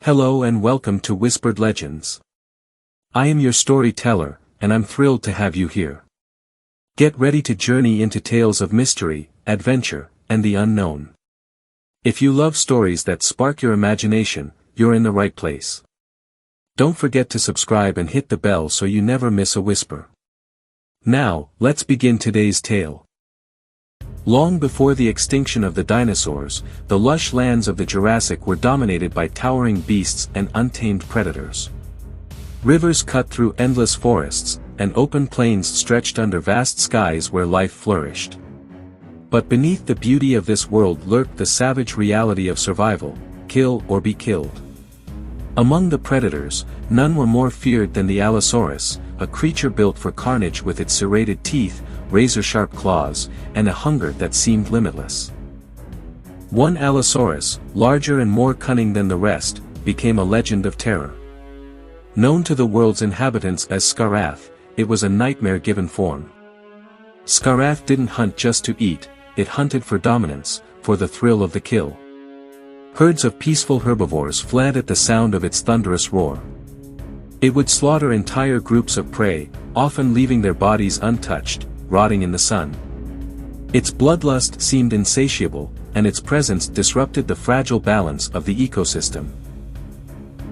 Hello and welcome to Whispered Legends. I am your storyteller, and I'm thrilled to have you here. Get ready to journey into tales of mystery, adventure, and the unknown. If you love stories that spark your imagination, you're in the right place. Don't forget to subscribe and hit the bell so you never miss a whisper. Now, let's begin today's tale. Long before the extinction of the dinosaurs, the lush lands of the Jurassic were dominated by towering beasts and untamed predators. Rivers cut through endless forests, and open plains stretched under vast skies where life flourished. But beneath the beauty of this world lurked the savage reality of survival: kill or be killed. Among the predators, none were more feared than the Allosaurus, a creature built for carnage with its serrated teeth, razor-sharp claws, and a hunger that seemed limitless. One Allosaurus, larger and more cunning than the rest, became a legend of terror. Known to the world's inhabitants as Skarath, it was a nightmare given form. Skarath didn't hunt just to eat, it hunted for dominance, for the thrill of the kill. Herds of peaceful herbivores fled at the sound of its thunderous roar. It would slaughter entire groups of prey, often leaving their bodies untouched, rotting in the sun. Its bloodlust seemed insatiable, and its presence disrupted the fragile balance of the ecosystem.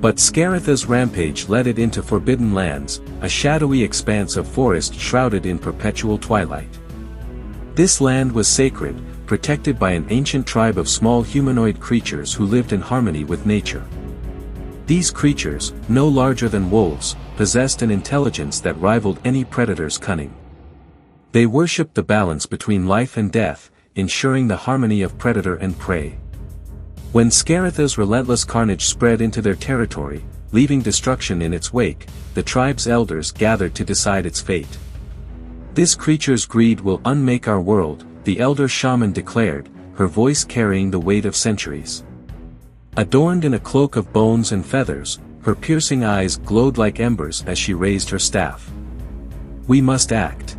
But Skarath's rampage led it into forbidden lands, a shadowy expanse of forest shrouded in perpetual twilight. This land was sacred, protected by an ancient tribe of small humanoid creatures who lived in harmony with nature. These creatures, no larger than wolves, possessed an intelligence that rivaled any predator's cunning. They worshipped the balance between life and death, ensuring the harmony of predator and prey. When Skarath's relentless carnage spread into their territory, leaving destruction in its wake, the tribe's elders gathered to decide its fate. "This creature's greed will unmake our world," the elder shaman declared, her voice carrying the weight of centuries. Adorned in a cloak of bones and feathers, her piercing eyes glowed like embers as she raised her staff. "We must act."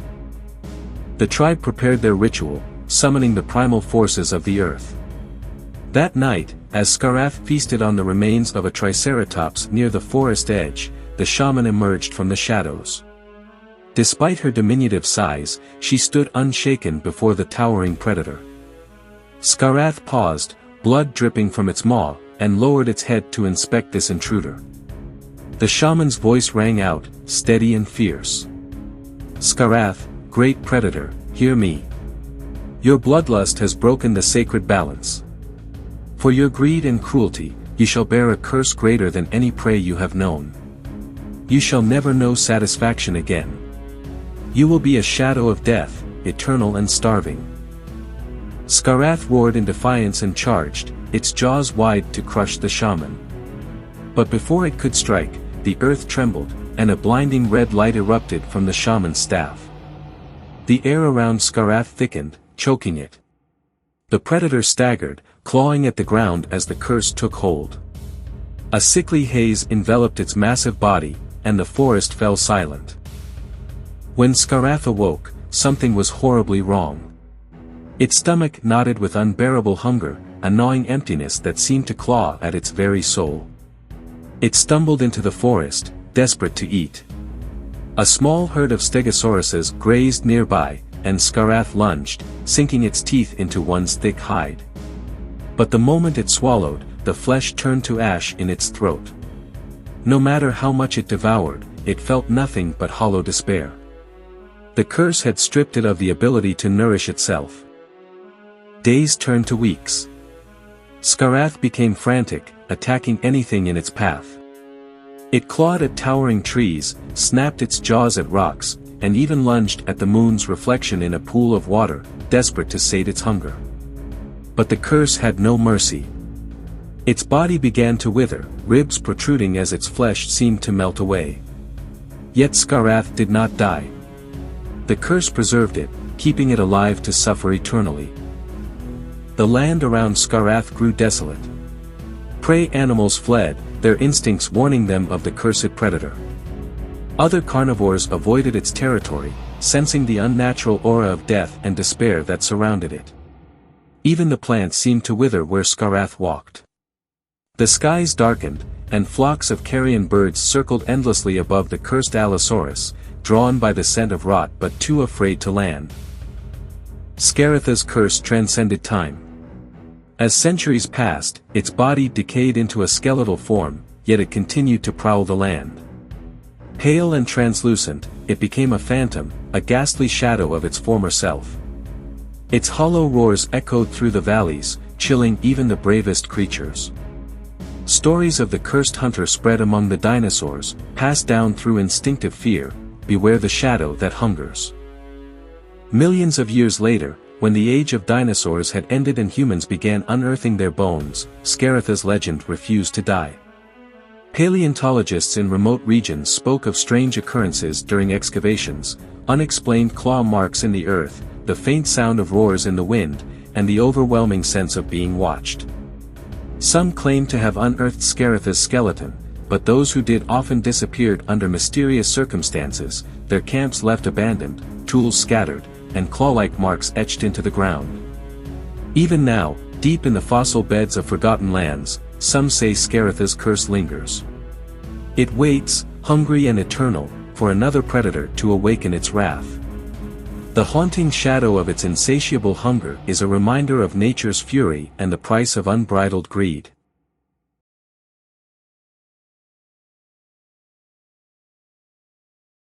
The tribe prepared their ritual, summoning the primal forces of the earth. That night, as Skarath feasted on the remains of a triceratops near the forest edge, the shaman emerged from the shadows. Despite her diminutive size, she stood unshaken before the towering predator. Skarath paused, blood dripping from its maw, and lowered its head to inspect this intruder. The shaman's voice rang out, steady and fierce. "Skarath, great predator, hear me. Your bloodlust has broken the sacred balance. For your greed and cruelty, you shall bear a curse greater than any prey you have known. You shall never know satisfaction again. You will be a shadow of death, eternal and starving." Skarath roared in defiance and charged, its jaws wide to crush the shaman. But before it could strike, the earth trembled, and a blinding red light erupted from the shaman's staff. The air around Skarath thickened, choking it. The predator staggered, clawing at the ground as the curse took hold. A sickly haze enveloped its massive body, and the forest fell silent. When Skarath awoke, something was horribly wrong. Its stomach knotted with unbearable hunger, a gnawing emptiness that seemed to claw at its very soul. It stumbled into the forest, desperate to eat. A small herd of stegosauruses grazed nearby, and Skarath lunged, sinking its teeth into one's thick hide. But the moment it swallowed, the flesh turned to ash in its throat. No matter how much it devoured, it felt nothing but hollow despair. The curse had stripped it of the ability to nourish itself. Days turned to weeks. Skarath became frantic, attacking anything in its path. It clawed at towering trees, snapped its jaws at rocks, and even lunged at the moon's reflection in a pool of water, desperate to sate its hunger. But the curse had no mercy. Its body began to wither, ribs protruding as its flesh seemed to melt away. Yet Skarath did not die. The curse preserved it, keeping it alive to suffer eternally. The land around Skarath grew desolate. Prey animals fled, their instincts warning them of the cursed predator. Other carnivores avoided its territory, sensing the unnatural aura of death and despair that surrounded it. Even the plants seemed to wither where Skarath walked. The skies darkened, and flocks of carrion birds circled endlessly above the cursed Allosaurus, drawn by the scent of rot but too afraid to land. Skarath's curse transcended time. As centuries passed, its body decayed into a skeletal form, yet it continued to prowl the land. Pale and translucent, it became a phantom, a ghastly shadow of its former self. Its hollow roars echoed through the valleys, chilling even the bravest creatures. Stories of the cursed hunter spread among the dinosaurs, passed down through instinctive fear: beware the shadow that hungers. Millions of years later, when the age of dinosaurs had ended and humans began unearthing their bones, Skarath's legend refused to die. Paleontologists in remote regions spoke of strange occurrences during excavations, unexplained claw marks in the earth, the faint sound of roars in the wind, and the overwhelming sense of being watched. Some claimed to have unearthed Skarath's skeleton, but those who did often disappeared under mysterious circumstances, their camps left abandoned, tools scattered, and claw-like marks etched into the ground. Even now, deep in the fossil beds of forgotten lands, some say Skarath's curse lingers. It waits, hungry and eternal, for another predator to awaken its wrath. The haunting shadow of its insatiable hunger is a reminder of nature's fury and the price of unbridled greed.